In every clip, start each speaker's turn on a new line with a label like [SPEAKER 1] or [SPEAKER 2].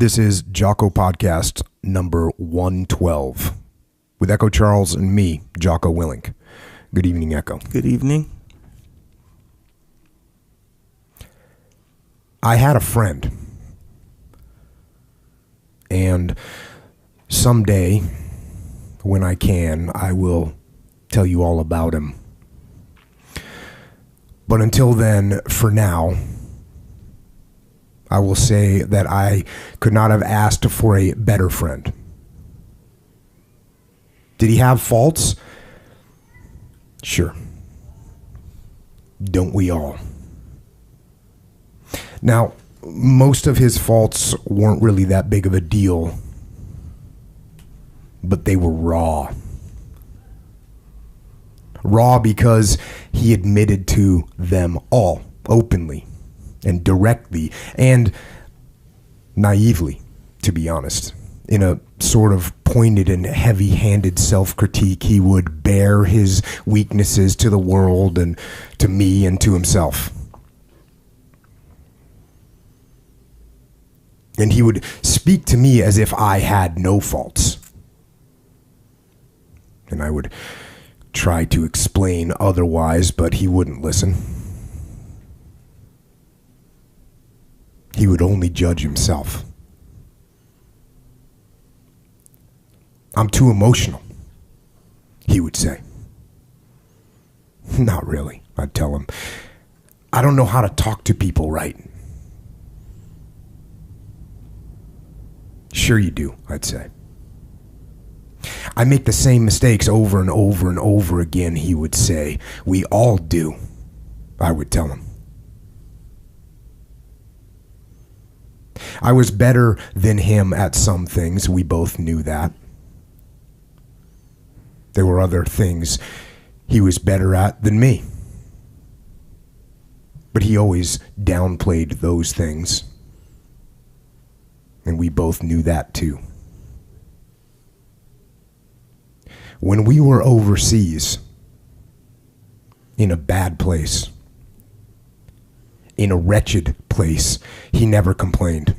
[SPEAKER 1] This is Jocko Podcast number 112 with Echo Charles and me, Jocko Willink. Good evening, Echo.
[SPEAKER 2] Good evening.
[SPEAKER 1] I had a friend, and someday, when I can, I will tell you all about him. But until then, for now, I will say that I could not have asked for a better friend. Did he have faults? Sure. Don't we all? Now, most of his faults weren't really that big of a deal, but they were raw. Raw because he admitted to them all openly and directly and naively, to be honest. In a sort of pointed and heavy-handed self-critique, he would bare his weaknesses to the world and to me and to himself. And he would speak to me as if I had no faults. And I would try to explain otherwise, but he wouldn't listen. He would only judge himself. I'm too emotional, he would say. Not really, I'd tell him. I don't know how to talk to people right. Sure you do, I'd say. I make the same mistakes over and over and over again, he would say. We all do, I would tell him. I was better than him at some things. We both knew that. There were other things he was better at than me. But he always downplayed those things. And we both knew that too. When we were overseas, in a bad place, in a wretched place, he never complained.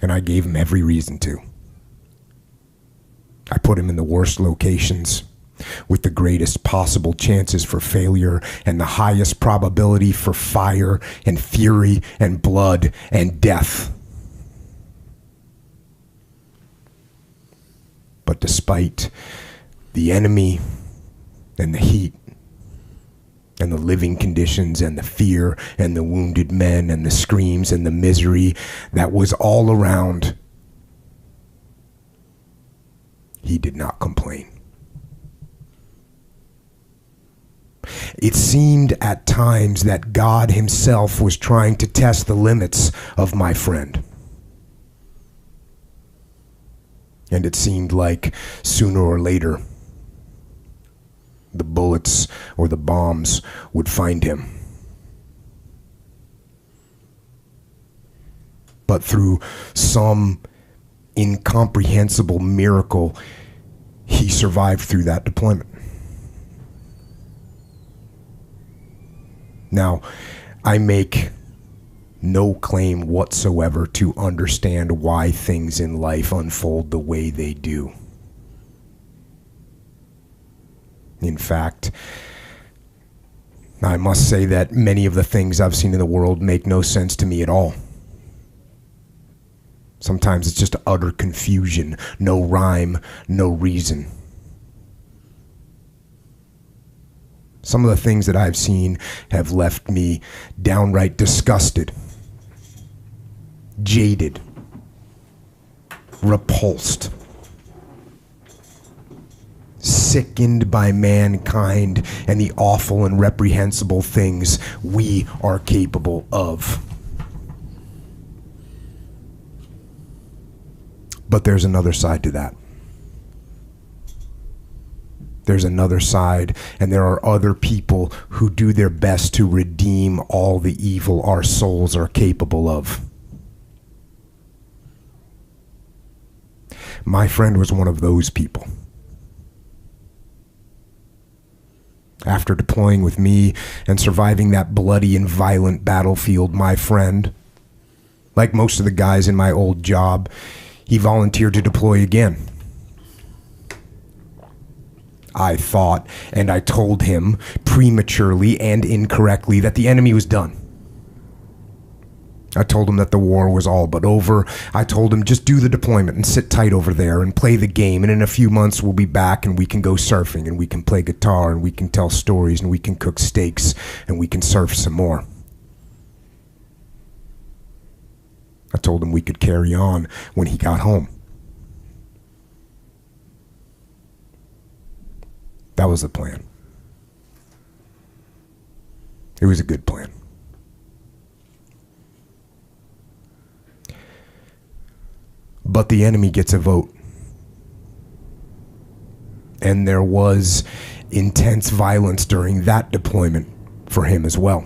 [SPEAKER 1] And I gave him every reason to. I put him in the worst locations with the greatest possible chances for failure and the highest probability for fire and fury and blood and death. But despite the enemy and the heat and the living conditions and the fear and the wounded men and the screams and the misery that was all around, he did not complain. It seemed at times that God himself was trying to test the limits of my friend. And it seemed like sooner or later, the bullets or the bombs would find him. But through some incomprehensible miracle, he survived through that deployment. Now, I make no claim whatsoever to understand why things in life unfold the way they do. In fact, I must say that many of the things I've seen in the world make no sense to me at all. Sometimes it's just utter confusion, no rhyme, no reason. Some of the things that I've seen have left me downright disgusted, jaded, repulsed, sickened by mankind and the awful and reprehensible things we are capable of. But there's another side to that. There's another side, and there are other people who do their best to redeem all the evil our souls are capable of. My friend was one of those people. After deploying with me and surviving that bloody and violent battlefield, my friend Like most of the guys in my old job, he volunteered to deploy again. I thought, and I told him prematurely and incorrectly, that the enemy was done. I told him that the war was all but over. I told him, just do the deployment and sit tight over there and play the game, and in a few months we'll be back and we can go surfing and we can play guitar and we can tell stories and we can cook steaks and we can surf some more. I told him we could carry on when he got home. That was the plan. It was a good plan. But the enemy gets a vote. And there was intense violence during that deployment for him as well.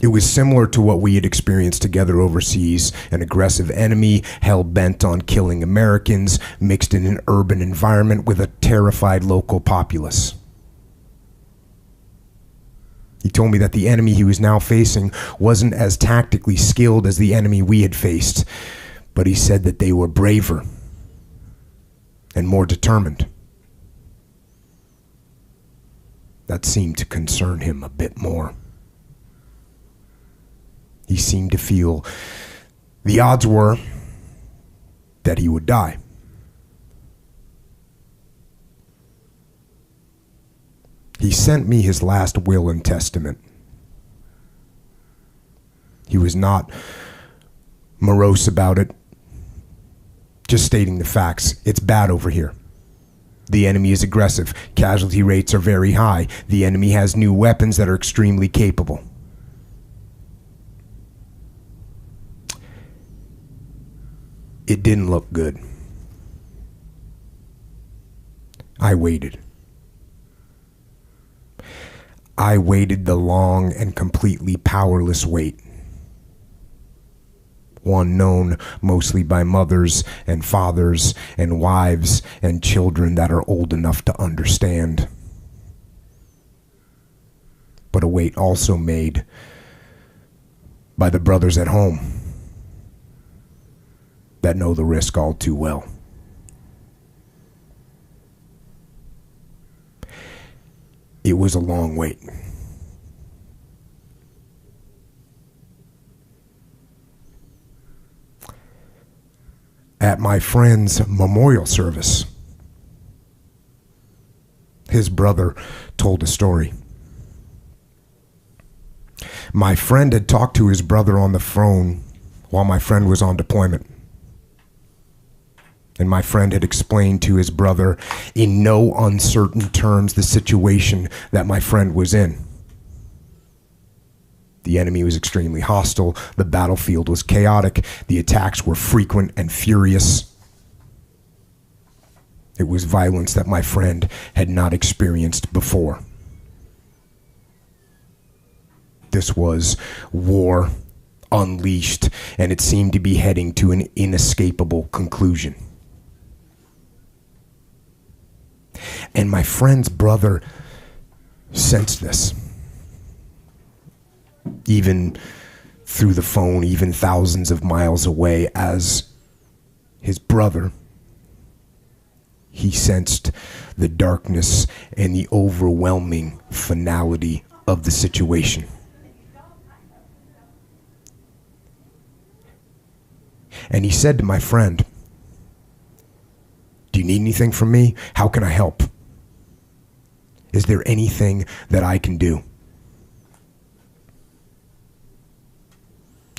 [SPEAKER 1] It was similar to what we had experienced together overseas, an aggressive enemy hell-bent on killing Americans, mixed in an urban environment with a terrified local populace. He told me that the enemy he was now facing wasn't as tactically skilled as the enemy we had faced, but he said that they were braver and more determined. That seemed to concern him a bit more. He seemed to feel the odds were that he would die. He sent me his last will and testament. He was not morose about it, just stating the facts. It's bad over here. The enemy is aggressive. Casualty rates are very high. The enemy has new weapons that are extremely capable. It didn't look good. I waited. I waited the long and completely powerless wait. One known mostly by mothers and fathers and wives and children that are old enough to understand. But a wait also made by the brothers at home that know the risk all too well. It was a long wait. At my friend's memorial service, his brother told a story. My friend had talked to his brother on the phone while my friend was on deployment. And my friend had explained to his brother in no uncertain terms the situation that my friend was in. The enemy was extremely hostile. The battlefield was chaotic. The attacks were frequent and furious. It was violence that my friend had not experienced before. This was war unleashed, and it seemed to be heading to an inescapable conclusion. And my friend's brother sensed this. Even through the phone, even thousands of miles away, as his brother, he sensed the darkness and the overwhelming finality of the situation. And he said to my friend, "Do you need anything from me? How can I help? Is there anything that I can do?"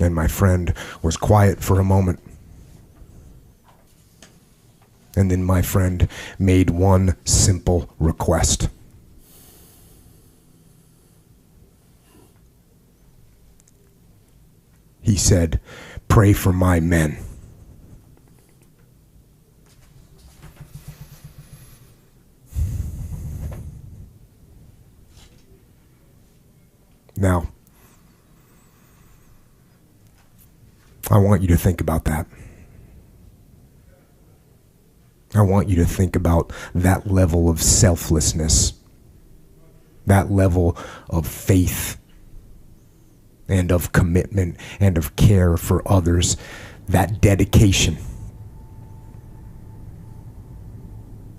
[SPEAKER 1] And my friend was quiet for a moment. And then my friend made one simple request. He said, "Pray for my men." Now, I want you to think about that. I want you to think about that level of selflessness, that level of faith and of commitment and of care for others, that dedication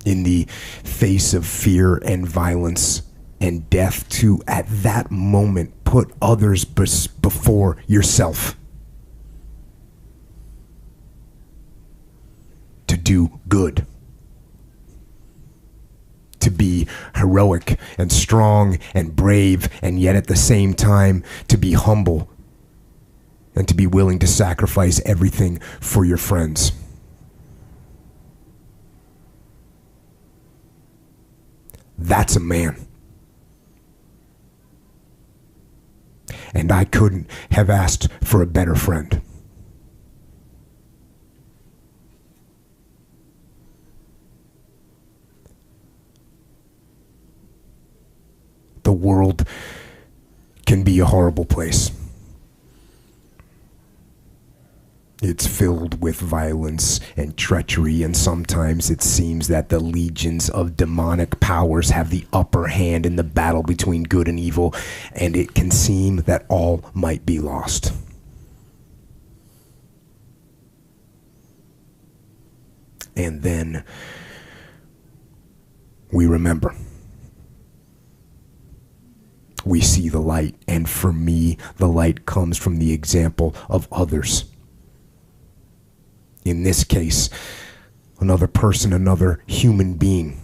[SPEAKER 1] in the face of fear and violence and death to, at that moment, put others before yourself. To do good. To be heroic and strong and brave, and yet at the same time to be humble and to be willing to sacrifice everything for your friends. That's a man. And I couldn't have asked for a better friend. The world can be a horrible place. It's filled with violence and treachery, and sometimes it seems that the legions of demonic powers have the upper hand in the battle between good and evil, and it can seem that all might be lost. And then we remember. We see the light, and for me, the light comes from the example of others. In this case, another person, another human being.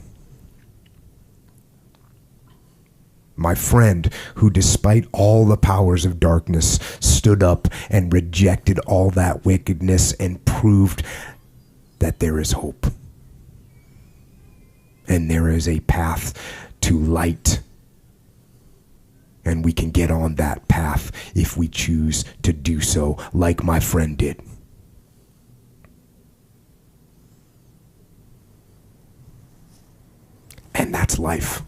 [SPEAKER 1] My friend, who despite all the powers of darkness, stood up and rejected all that wickedness and proved that there is hope. And there is a path to light. And we can get on that path if we choose to do so, like my friend did. And that's life.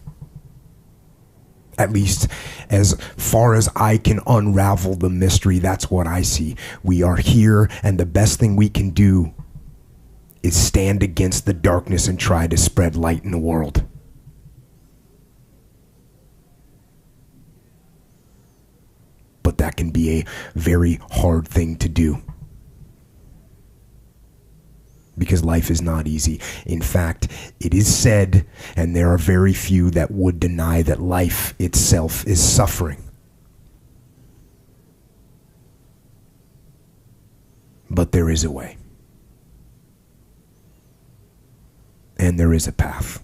[SPEAKER 1] At least as far as I can unravel the mystery, that's what I see. We are here, and the best thing we can do is stand against the darkness and try to spread light in the world. But that can be a very hard thing to do. Because life is not easy. In fact, it is said, and there are very few that would deny, that life itself is suffering. But there is a way. And there is a path.